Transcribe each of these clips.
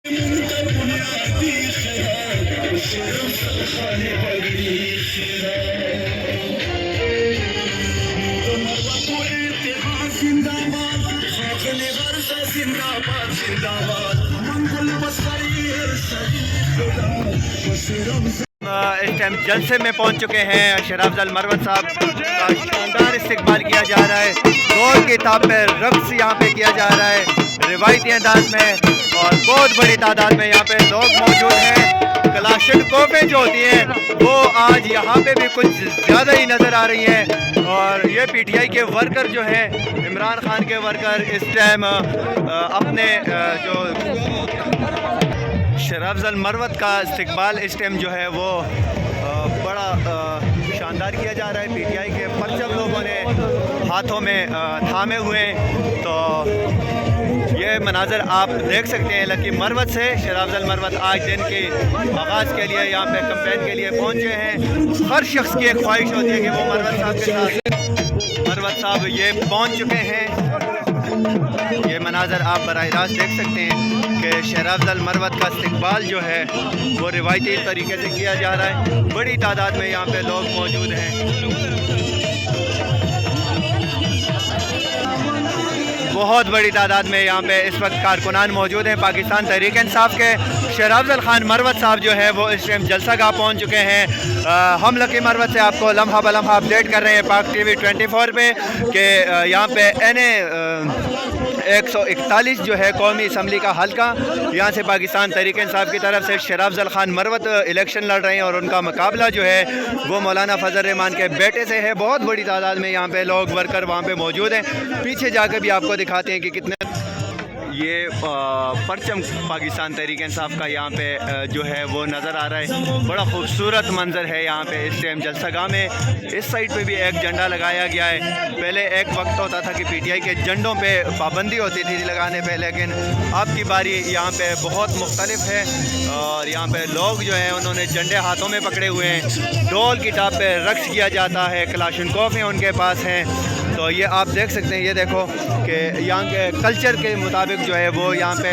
इस टाइम जलसे में पहुंच चुके हैं। शराफ अफजल मरवत साहब का शानदार इस्तकबाल किया जा रहा है। दौर की ताब पे रक्स यहाँ पे किया जा रहा है रिवायती अंदाज में, और बहुत बड़ी तादाद में यहाँ पे लोग मौजूद हैं। क्लाशनकोफें जो होती हैं वो आज यहाँ पे भी कुछ ज़्यादा ही नज़र आ रही हैं। और ये पीटीआई के वर्कर जो हैं, इमरान खान के वर्कर, इस टाइम अपने जो शराफ अफजल मरवत का इस्तकबाल इस टाइम जो है वो बड़ा शानदार किया जा रहा है। पीटीआई के परचम लोगों ने हाथों में थामे हुए, तो ये मनाजर आप देख सकते हैं। लकी मरवत से शराफ अफजल मरवत आज दिन के आगाज़ के लिए यहाँ पे कैंपेन के लिए पहुँचे हैं। हर शख्स की एक ख्वाहिश होती है कि वो मरवत साहब के साथ, मरवत साहब ये पहुँच चुके हैं। ये मनाजर आप बराह रास्त देख सकते हैं कि शराफ अफजल मरवत का इस्तकबाल जो है वो रिवायती तरीके से किया जा रहा है। बड़ी तादाद में यहाँ पे लोग मौजूद हैं। बहुत बड़ी तादाद में यहाँ पे इस वक्त कारकुनान मौजूद हैं पाकिस्तान तहरीक इंसाफ के। शराफ अफजल खान मरवत साहब जो है वो इस टाइम जलसा गाह पहुँच चुके हैं। हम लकी मरवत से आपको लम्हा बलम्हा अपडेट कर रहे हैं पाक टीवी 24 पे कि यहाँ पे NA 141 जो है कौमी असम्बली का हल्का, यहाँ से पाकिस्तान तहरीक इंसाफ की तरफ से शराफ अफजल खान मरवत इलेक्शन लड़ रहे हैं और उनका मुकाबला जो है वो मौलाना फजल रहमान के बेटे से है। बहुत बड़ी तादाद में यहाँ पे लोग वर्कर वहाँ पे मौजूद हैं। पीछे जाकर भी आपको दिखाते हैं कि कितने ये परचम पाकिस्तान तहरीक इंसाफ का यहाँ पे जो है वो नज़र आ रहा है। बड़ा खूबसूरत मंजर है यहाँ पे इस टाइम जलसागाह में। इस साइड पे भी एक झंडा लगाया गया है। पहले एक वक्त होता था कि पीटीआई के झंडों पे पाबंदी होती थी लगाने पे, लेकिन अब की बारी यहाँ पे बहुत मुख्तलिफ है। और यहाँ पे लोग जो हैं उन्होंने झंडे हाथों में पकड़े हुए हैं। ढोल की टाप पे रक्स किया जाता है, क्लाशनकोफें उनके पास हैं। तो ये आप देख सकते हैं, ये देखो कि यहाँ के कल्चर के मुताबिक जो है वो यहाँ पे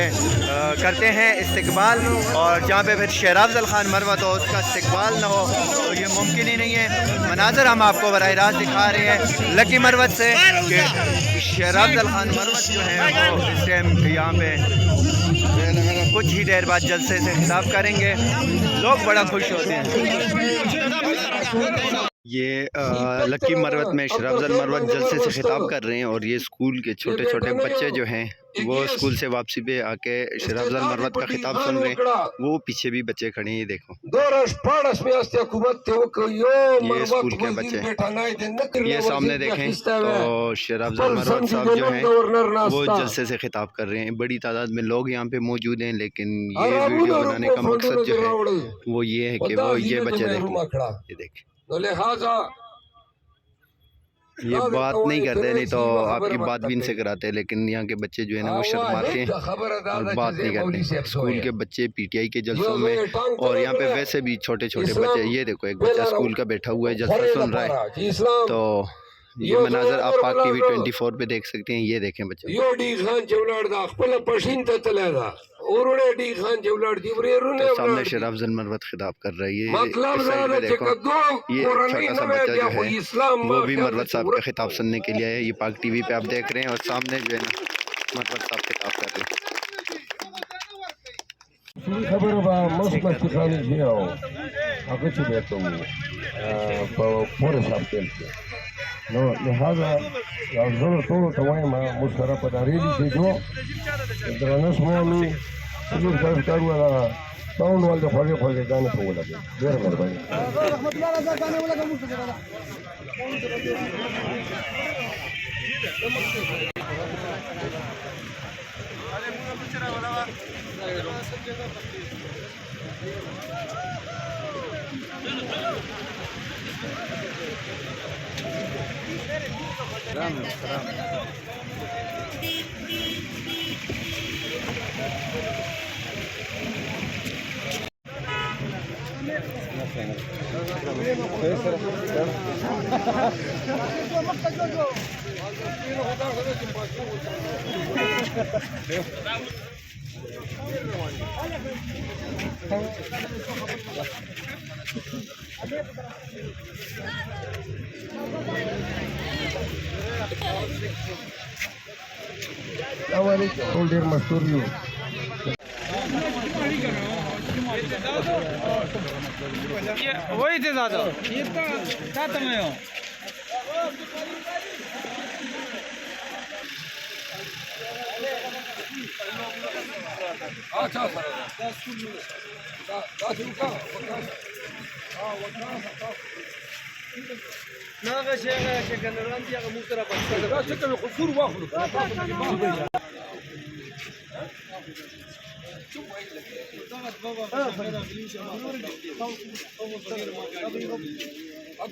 करते हैं इस्तकबाल। और जहाँ पे फिर शराफ अफजल खान मरवत हो उसका इस्तकबाल ना हो तो ये मुमकिन ही नहीं है। मनाजर हम आपको बराह रास्त दिखा रहे हैं लकी मरवत से कि शराफ अफजल खान मरवत जो है वो इस टाइम यहाँ पे कुछ ही देर बाद जलसे से खिताब करेंगे। लोग बड़ा खुश होते हैं। ये लकी मरवत में शराफ अफजल मरवत जलसे से खिताब कर रहे हैं। और ये स्कूल के छोटे छोटे बच्चे जो हैं वो स्कूल से वापसी पे आके शराफ अफजल मरवत का खिताब सुन रहे हैं। वो पीछे भी बच्चे खड़े हैं, ये देखो ये स्कूल के बच्चे। ये सामने देखें तो शराफ अफजल मरवत साहब जो हैं वो जलसे से खिताब कर रहे हैं। बड़ी तादाद में लोग यहाँ पे मौजूद हैं, लेकिन ये वीडियो बनाने का मकसद जो है वो ये है कि वो ये बच्चे देखें, ये देखें। ये बात नहीं करते, नहीं तो आपकी बात भी इनसे कराते हैं, लेकिन यहाँ के बच्चे जो है ना वो शर्माते हैं और बात नहीं करते। स्कूल के बच्चे पीटीआई के जलसों में, और यहाँ पे वैसे भी छोटे छोटे बच्चे। ये देखो एक बच्चा स्कूल का बैठा हुआ है, जलसा सुन रहा है। तो ये मनाजर आप पाक टीवी 24 पे देख सकते हैं। ये देखें बच्चे, तो सामने शराफ अफजल मरवत खिताब कर रहा है। ये देखो ये छोटा सा बच्चा जो है वो भी मरवत साहब का खिताब सुनने के लिए है। ये पाक टीवी पे आप देख रहे हैं और सामने जो है ना मरवत साहब खिताब कर रहे हैं। No, लिहाजा todo tamaima muskara padarili se yo entranas momi sulu sarkar wala taun wal de khole gaane ko lage ढेर मेहरबानी रहमतुल्लाह रजा गाने वाला का मुस्तफा अरे मुंह पिछरा वाला Ram Ram All their master you. वही थे दादा ये तो क्या तुम्हें हो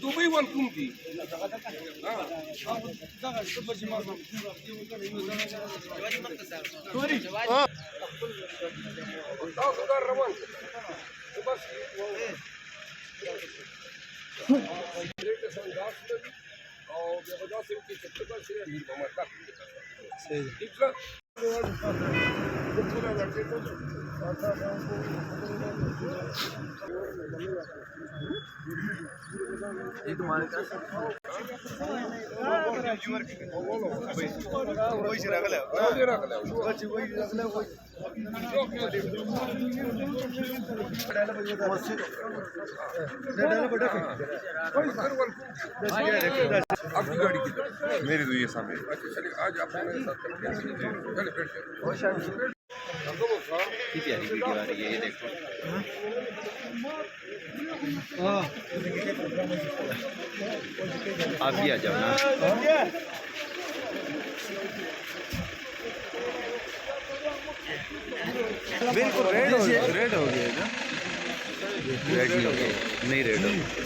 दुबई वालकुम की आपकी गाड़ी किधर मेरी तो ये सामने अच्छा चलिए आज आप मेरे साथ चलिए बैठ प्यारी वीडियो आ रही है ये देखो। आप भी आ जाओ ना। बिल्कुल रेड हो गया ना। रेड नहीं हो गया, नहीं रेड हो गया।